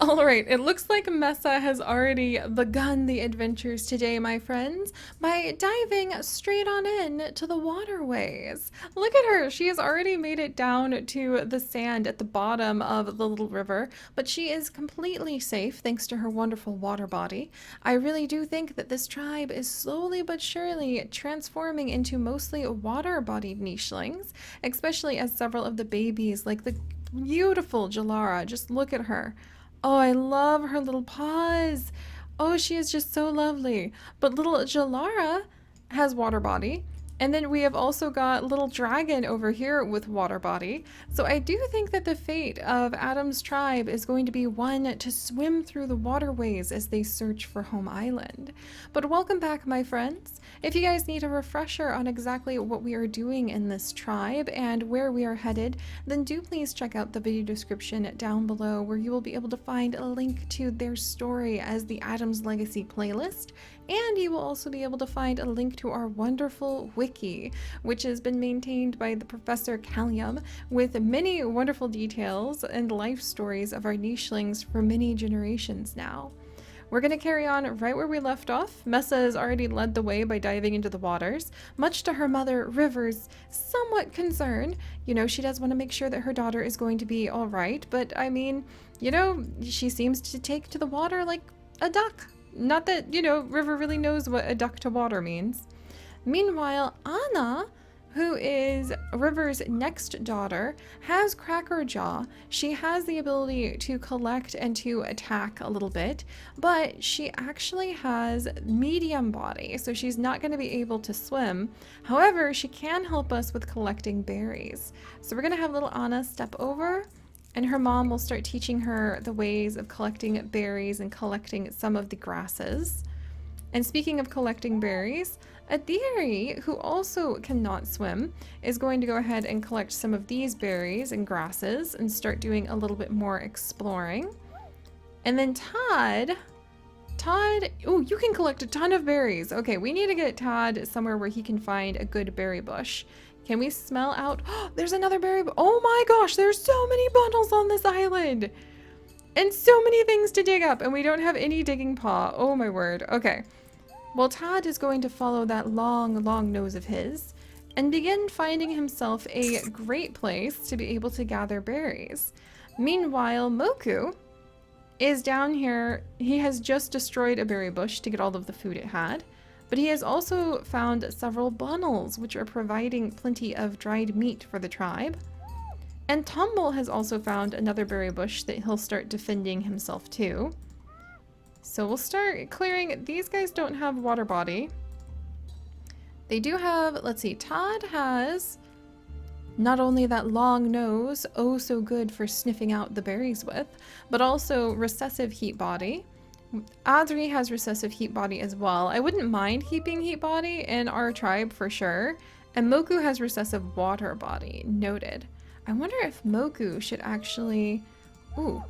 All right, it looks like Messa has already begun the adventures today, my friends, by diving straight on in to the waterways. Look at her. She has already made it down to the sand at the bottom of the little river, but she is completely safe thanks to her wonderful water body. I really do think that this tribe is slowly but surely transforming into mostly water-bodied nichelings, especially as several of the babies, like the beautiful Jalara, just look at her. Oh, I love her little paws. Oh, she is just so lovely. But little Jalara has water body. And then we have also got little dragon over here with water body. So I do think that the fate of Adam's tribe is going to be one to swim through the waterways as they search for home island. But welcome back, my friends. If you guys need a refresher on exactly what we are doing in this tribe and where we are headed, then do please check out the video description down below, where you will be able to find a link to their story as the Adam's Legacy playlist. And you will also be able to find a link to our wonderful wiki, which has been maintained by the Professor Callium, with many wonderful details and life stories of our nichelings for many generations now. We're going to carry on right where we left off. Messa has already led the way by diving into the waters, much to her mother, River's, somewhat concern. You know, she does want to make sure that her daughter is going to be all right, but I mean, you know, she seems to take to the water like a duck. Not that, you know, River really knows what a duck to water means. Meanwhile, Anna, who is River's next daughter, has Cracker Jaw. She has the ability to collect and to attack a little bit, but she actually has medium body, so she's not going to be able to swim. However, she can help us with collecting berries. So we're going to have little Anna step over, and her mom will start teaching her the ways of collecting berries and collecting some of the grasses. And speaking of collecting berries, Adiri, who also cannot swim, is going to go ahead and collect some of these berries and grasses and start doing a little bit more exploring. And then Todd, oh, you can collect a ton of berries. Okay, we need to get Todd somewhere where he can find a good berry bush. Can we smell out? Oh, there's another berry. Oh my gosh, there's so many bundles on this island. And so many things to dig up, and we don't have any digging paw. Oh my word. Okay. Well, Todd is going to follow that long, long nose of his and begin finding himself a great place to be able to gather berries. Meanwhile, Moku is down here. He has just destroyed a berry bush to get all of the food it had. But he has also found several bunnels, which are providing plenty of dried meat for the tribe. And Tumble has also found another berry bush that he'll start defending himself to. So we'll start clearing. These guys don't have water body. They do have, let's see, Todd has not only that long nose, oh so good for sniffing out the berries with, but also recessive heat body. Adri has recessive heat body as well. I wouldn't mind keeping heat body in our tribe for sure. And Moku has recessive water body. Noted. I wonder if Moku should actually... Ooh,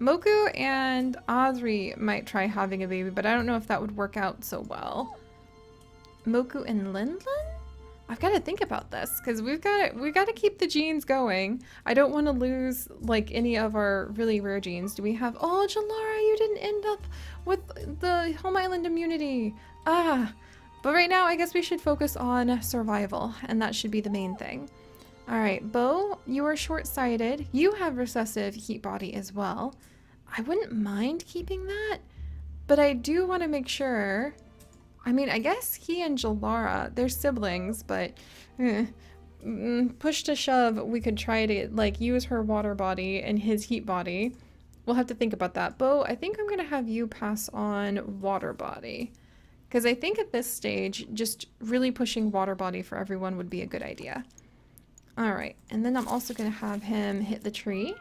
Moku and Adri might try having a baby, but I don't know if that would work out so well. Moku and Lindlin? I've got to think about this, because we've got to keep the genes going. I don't want to lose like any of our really rare genes. Do we have? Oh, Jalara, you didn't end up with the home island immunity. But right now I guess we should focus on survival, and that should be the main thing. All right, Bo, you are short-sighted. You have recessive heat body as well. I wouldn't mind keeping that, but I do want to make sure. I mean, I guess he and Jalara, they're siblings, but push to shove, we could try to like use her water body and his heat body. We'll have to think about that. Bo, I think I'm going to have you pass on water body, because I think at this stage, just really pushing water body for everyone would be a good idea. All right, and then I'm also going to have him hit the tree.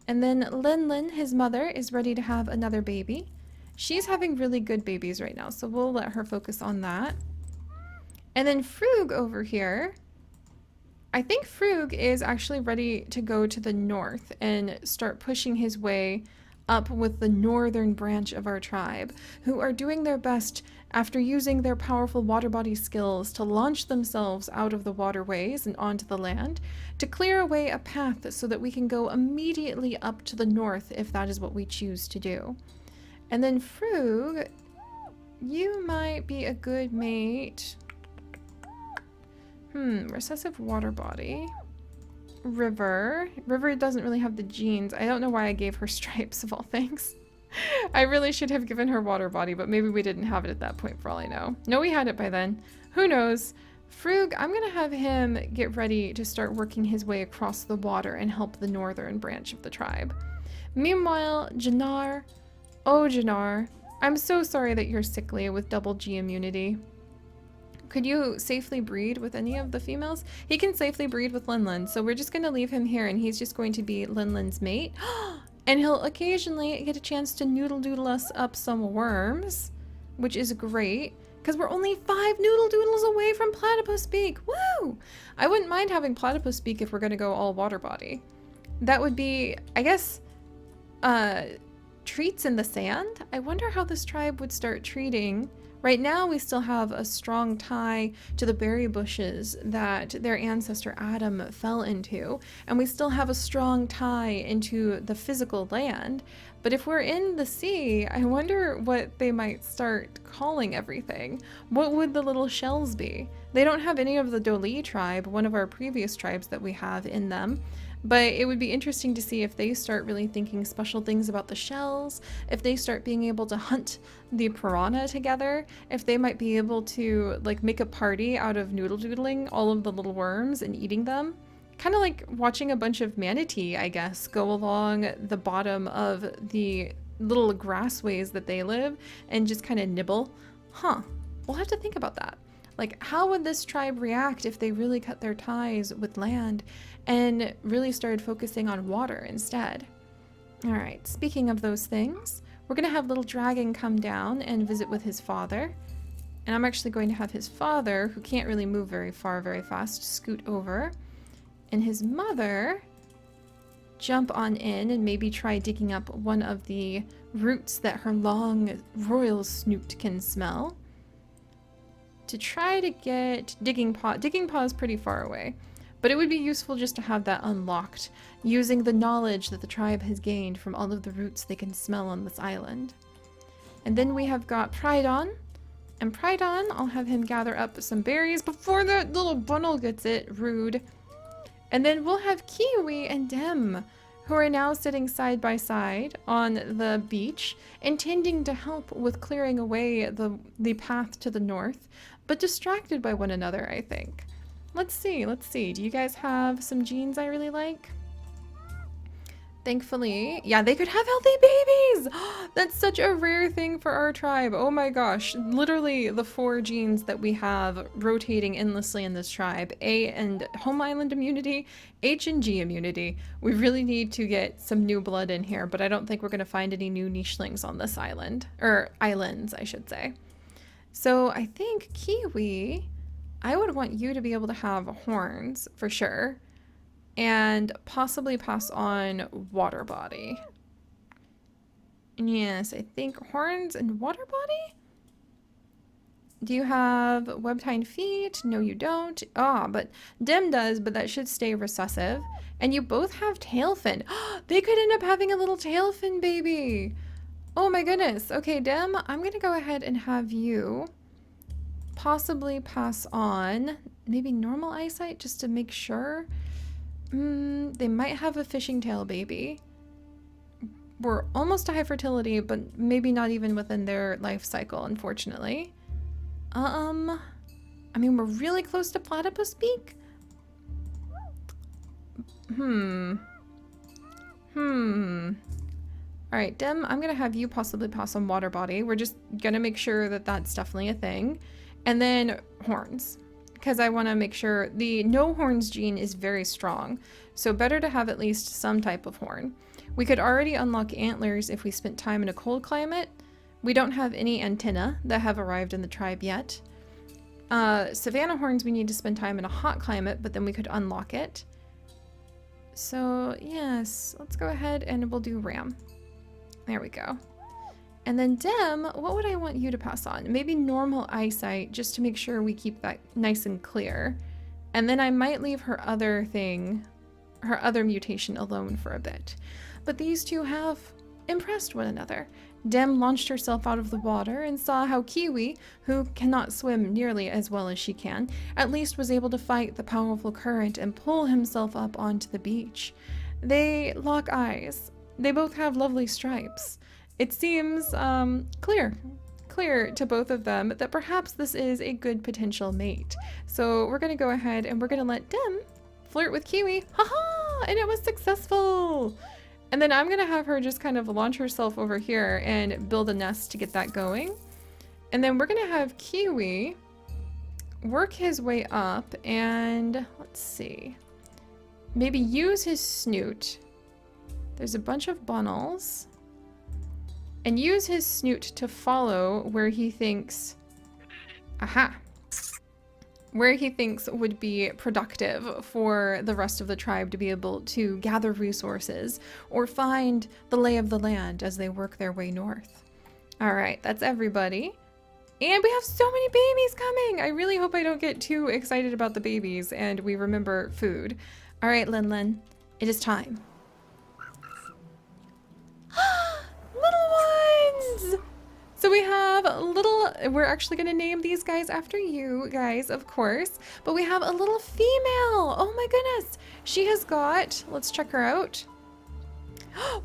And then Linlin, his mother, is ready to have another baby. She's having really good babies right now, so we'll let her focus on that. And then Frug over here, I think Frug is actually ready to go to the north and start pushing his way up with the northern branch of our tribe, who are doing their best after using their powerful water body skills to launch themselves out of the waterways and onto the land, to clear away a path so that we can go immediately up to the north if that is what we choose to do. And then Frug, you might be a good mate. Recessive water body. River. River doesn't really have the genes. I don't know why I gave her stripes of all things. I really should have given her water body, but maybe we didn't have it at that point for all I know. No, we had it by then. Who knows? Frug, I'm gonna have him get ready to start working his way across the water and help the northern branch of the tribe. Meanwhile, Jannar. Oh, Jannar. I'm so sorry that you're sickly with double G immunity. Could you safely breed with any of the females? He can safely breed with Linlin, so we're just gonna leave him here and he's just going to be Linlin's mate. And he'll occasionally get a chance to noodle doodle us up some worms, which is great, because we're only 5 noodle doodles away from platypus beak. Woo! I wouldn't mind having platypus beak if we're gonna go all water body. That would be, I guess, treats in the sand. I wonder how this tribe would start treating. Right now, we still have a strong tie to the berry bushes that their ancestor Adam fell into, and we still have a strong tie into the physical land. But if we're in the sea, I wonder what they might start calling everything. What would the little shells be? They don't have any of the Doli tribe, one of our previous tribes that we have in them. But it would be interesting to see if they start really thinking special things about the shells, if they start being able to hunt the piranha together, if they might be able to like make a party out of noodle doodling all of the little worms and eating them. Kind of like watching a bunch of manatee, I guess, go along the bottom of the little grassways that they live and just kind of nibble. Huh, we'll have to think about that. Like, how would this tribe react if they really cut their ties with land and really started focusing on water instead? All right, speaking of those things, we're going to have little dragon come down and visit with his father. And I'm actually going to have his father, who can't really move very far very fast, scoot over. And his mother jump on in and maybe try digging up one of the roots that her long royal snoot can smell. To try to get Digging Paw. Digging Paw is pretty far away, but it would be useful just to have that unlocked, using the knowledge that the tribe has gained from all of the roots they can smell on this island. And then we have got Pridon, and Pridon, I'll have him gather up some berries before that little bundle gets it. Rude. And then we'll have Kiwi and Dem, who are now sitting side by side on the beach, intending to help with clearing away the path to the north, but distracted by one another, I think. Let's see. Do you guys have some genes I really like? Thankfully, yeah, they could have healthy babies! That's such a rare thing for our tribe. Oh my gosh. Literally the 4 genes that we have rotating endlessly in this tribe. A and home island immunity, H and G immunity. We really need to get some new blood in here, but I don't think we're going to find any new nichelings on this island. Or islands, I should say. So I think Kiwi, I would want you to be able to have horns for sure. And possibly pass on water body. Yes, I think horns and water body? Do you have webbed feet? No, you don't. Ah, but Dem does, but that should stay recessive. And you both have tailfin. They could end up having a little tailfin baby. Oh my goodness. Okay, Dem, I'm going to go ahead and have you possibly pass on maybe normal eyesight just to make sure. They might have a fishing tail baby. We're almost to high fertility, but maybe not even within their life cycle, unfortunately. I mean, we're really close to platypus beak. All right, Dem, I'm gonna have you possibly pass on water body. We're just gonna make sure that that's definitely a thing. And then horns, because I want to make sure the no horns gene is very strong. So better to have at least some type of horn. We could already unlock antlers if we spent time in a cold climate. We don't have any antenna that have arrived in the tribe yet. Savannah horns we need to spend time in a hot climate, but then we could unlock it. So yes, let's go ahead and we'll do ram. There we go. And then Dem, what would I want you to pass on? Maybe normal eyesight, just to make sure we keep that nice and clear. And then I might leave her other thing, her other mutation alone for a bit. But these two have impressed one another. Dem launched herself out of the water and saw how Kiwi, who cannot swim nearly as well as she can, at least was able to fight the powerful current and pull himself up onto the beach. They lock eyes. They both have lovely stripes. It seems clear to both of them that perhaps this is a good potential mate. So we're going to go ahead and we're going to let Dem flirt with Kiwi. Haha! And it was successful! And then I'm going to have her just kind of launch herself over here and build a nest to get that going. And then we're going to have Kiwi work his way up and, let's see, maybe use his snoot. There's a bunch of bunnels. And use his snoot to follow where he thinks, where he thinks would be productive for the rest of the tribe to be able to gather resources or find the lay of the land as they work their way north. All right, that's everybody. And we have so many babies coming. I really hope I don't get too excited about the babies and we remember food. All right, Lin, it is time. Little ones! So we have we're actually going to name these guys after you guys, of course, but we have a little female. Oh my goodness. She has got, let's check her out.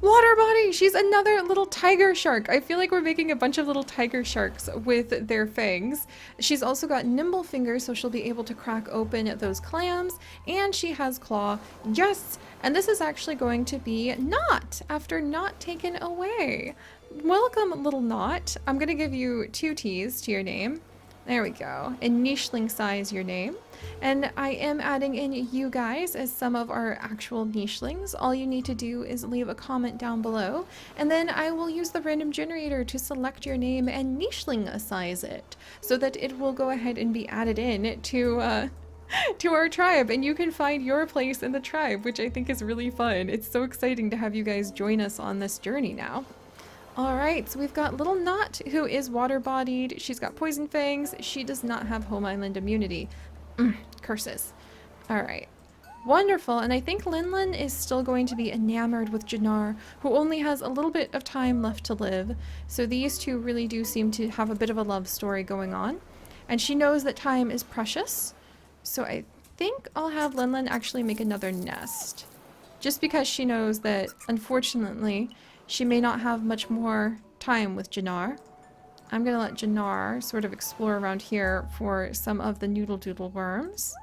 Water body. She's another little tiger shark. I feel like we're making a bunch of little tiger sharks with their fangs. She's also got nimble fingers, so she'll be able to crack open those clams, and she has claw. Yes. And this is actually going to be Knot after Knot taken away. Welcome, little Knot. I'm going to give you 2 T's to your name. There we go. And nicheling size your name. And I am adding in you guys as some of our actual nichelings. All you need to do is leave a comment down below, and then I will use the random generator to select your name and nicheling size it so that it will go ahead and be added in to our tribe, and you can find your place in the tribe, which I think is really fun. It's so exciting to have you guys join us on this journey now. All right, so we've got little Knot, who is water-bodied. She's got poison fangs. She does not have home island immunity. Curses. All right. Wonderful. And I think Lin is still going to be enamored with Jannar, who only has a little bit of time left to live. So these two really do seem to have a bit of a love story going on. And she knows that time is precious. So I think I'll have Lin actually make another nest. Just because she knows that, unfortunately, she may not have much more time with Jannar. I'm going to let Jannar sort of explore around here for some of the noodle doodle worms.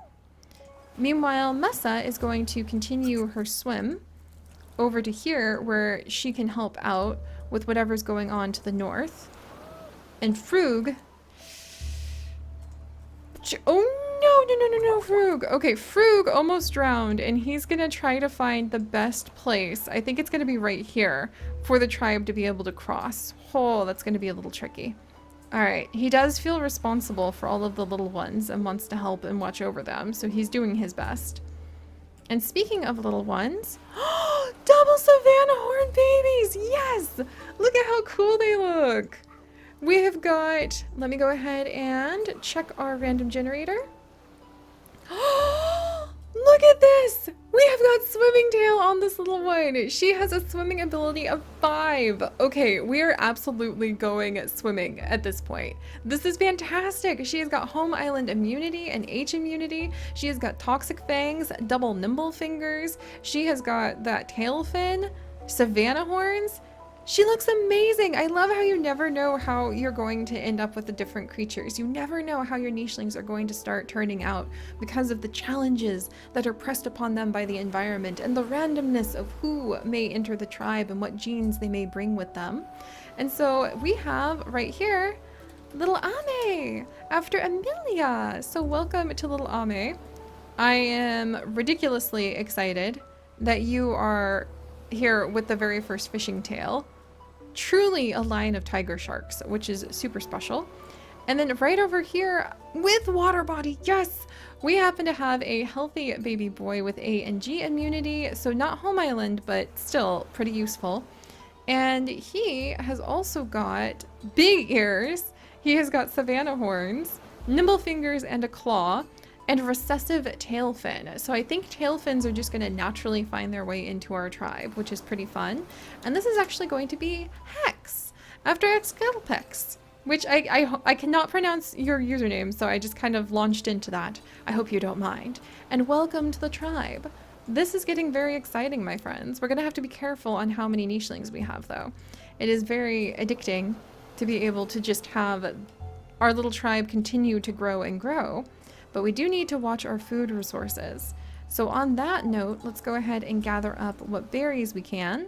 Meanwhile, Messa is going to continue her swim over to here where she can help out with whatever's going on to the north. And Frug... Oh, no, Frug. Okay, Frug almost drowned, and he's gonna try to find the best place. I think it's gonna be right here for the tribe to be able to cross. Oh, that's gonna be a little tricky. All right, he does feel responsible for all of the little ones and wants to help and watch over them, so he's doing his best. And speaking of little ones, double Savannah horn babies! Yes! Look at how cool they look! We have got, let me go ahead and check our random generator. Look at this! We have got swimming tail on this little one. She has a swimming ability of 5. Okay, we are absolutely going swimming at this point. This is fantastic. She has got home island immunity and H immunity. She has got toxic fangs, double nimble fingers. She has got that tail fin, Savannah horns. She looks amazing. I love how you never know how you're going to end up with the different creatures. You never know how your nichelings are going to start turning out because of the challenges that are pressed upon them by the environment and the randomness of who may enter the tribe and what genes they may bring with them. And so we have right here little Ame after Amelia. So welcome to little Ame. I am ridiculously excited that you are here with the very first fishing tail. Truly a line of tiger sharks, which is super special. And then right over here with water body, yes, we happen to have a healthy baby boy with A and G immunity, so not home island, but still pretty useful. And he has also got big ears. He has got savanna horns, nimble fingers, and a claw, and recessive tail fin. So I think tail fins are just going to naturally find their way into our tribe, which is pretty fun. And this is actually going to be Hex, after Excelpex, which I cannot pronounce your username, so I just kind of launched into that. I hope you don't mind. And welcome to the tribe. This is getting very exciting, my friends. We're going to have to be careful on how many nichelings we have, though. It is very addicting to be able to just have our little tribe continue to grow and grow. But we do need to watch our food resources. So on that note, let's go ahead and gather up what berries we can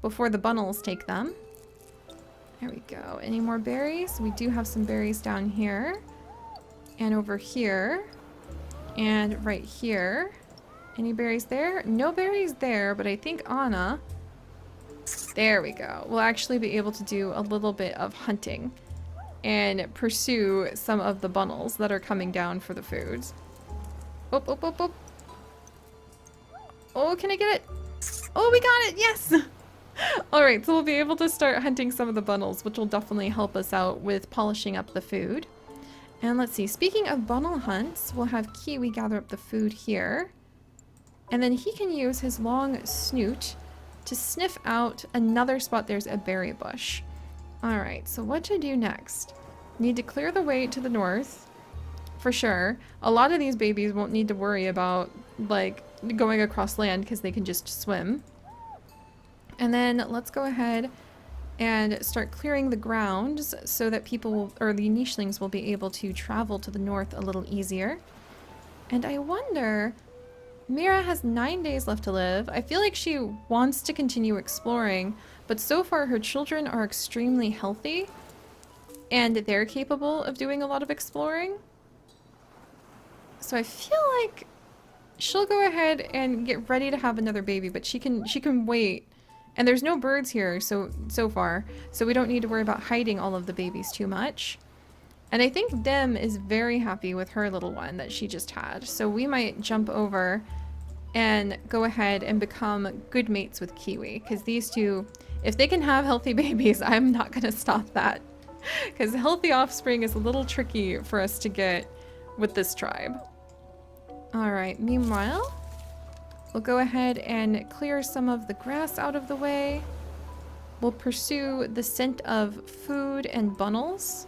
before the bunnels take them. There we go. Any more berries? We do have some berries down here. And over here. And right here. Any berries there? No berries there, but I think Anna, there we go, will actually be able to do a little bit of hunting and pursue some of the bunnels that are coming down for the food. Oh, oh, oh, oh. Oh, can I get it? Oh, we got it, yes! Alright, so we'll be able to start hunting some of the bunnels, which will definitely help us out with polishing up the food. And let's see, speaking of bunnel hunts, we'll have Kiwi gather up the food here. And then he can use his long snoot to sniff out another spot. There's a berry bush. Alright, so what to do next? Need to clear the way to the north, for sure. A lot of these babies won't need to worry about, like, going across land because they can just swim. And then let's go ahead and start clearing the grounds so that people will, or the nichelings will be able to travel to the north a little easier. And I wonder... Mira has 9 days left to live. I feel like she wants to continue exploring, but so far her children are extremely healthy and they're capable of doing a lot of exploring. So I feel like she'll go ahead and get ready to have another baby, but she can wait. And there's no birds here so far, so we don't need to worry about hiding all of the babies too much. And I think Dem is very happy with her little one that she just had. So we might jump over and go ahead and become good mates with Kiwi. Because these two, if they can have healthy babies, I'm not going to stop that. Because healthy offspring is a little tricky for us to get with this tribe. Alright, meanwhile, we'll go ahead and clear some of the grass out of the way. We'll pursue the scent of food and bunnels.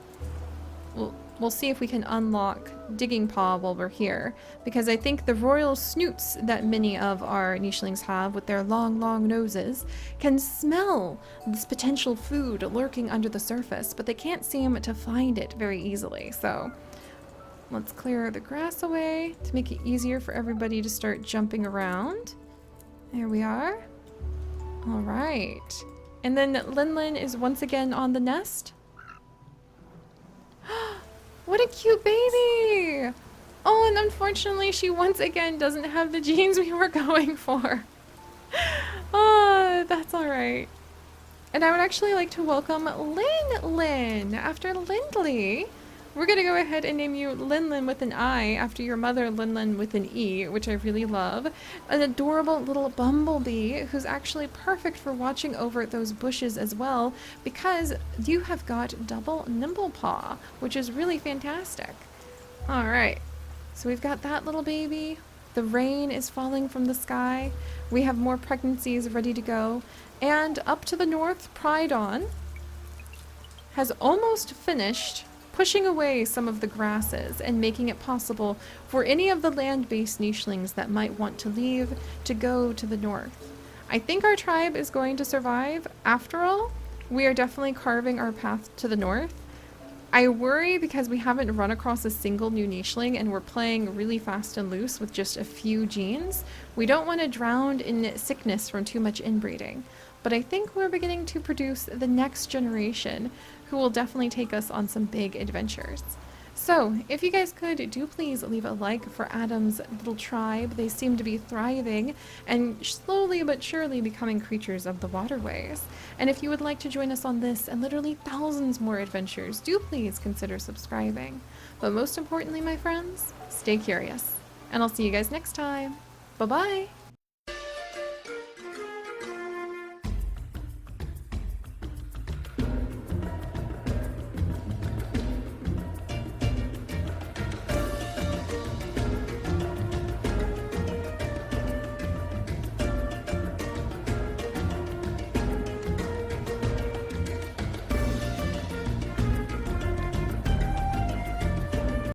We'll see if we can unlock Digging Paw while we're here, because I think the royal snoots that many of our nichelings have with their long, long noses can smell this potential food lurking under the surface, but they can't seem to find it very easily. So let's clear the grass away to make it easier for everybody to start jumping around. There we are. All right. And then Linlin is once again on the nest. What a cute baby! Oh, and unfortunately she once again doesn't have the genes we were going for. Oh, that's alright. And I would actually like to welcome Lin after Lindley. We're gonna go ahead and name you Linlin with an I after your mother Linlin with an E, which I really love. An adorable little bumblebee who's actually perfect for watching over those bushes as well, because you have got double nimble paw, which is really fantastic. Alright, so we've got that little baby. The rain is falling from the sky. We have more pregnancies ready to go. And up to the north, Prydon has almost finished pushing away some of the grasses and making it possible for any of the land-based nichelings that might want to leave to go to the north. I think our tribe is going to survive. After all, we are definitely carving our path to the north. I worry because we haven't run across a single new nicheling and we're playing really fast and loose with just a few genes. We don't want to drown in sickness from too much inbreeding. But I think we're beginning to produce the next generation who will definitely take us on some big adventures. So, if you guys could, do please leave a like for Adam's little tribe. They seem to be thriving and slowly but surely becoming creatures of the waterways. And if you would like to join us on this and literally thousands more adventures, do please consider subscribing. But most importantly, my friends, stay curious. And I'll see you guys next time. Bye-bye!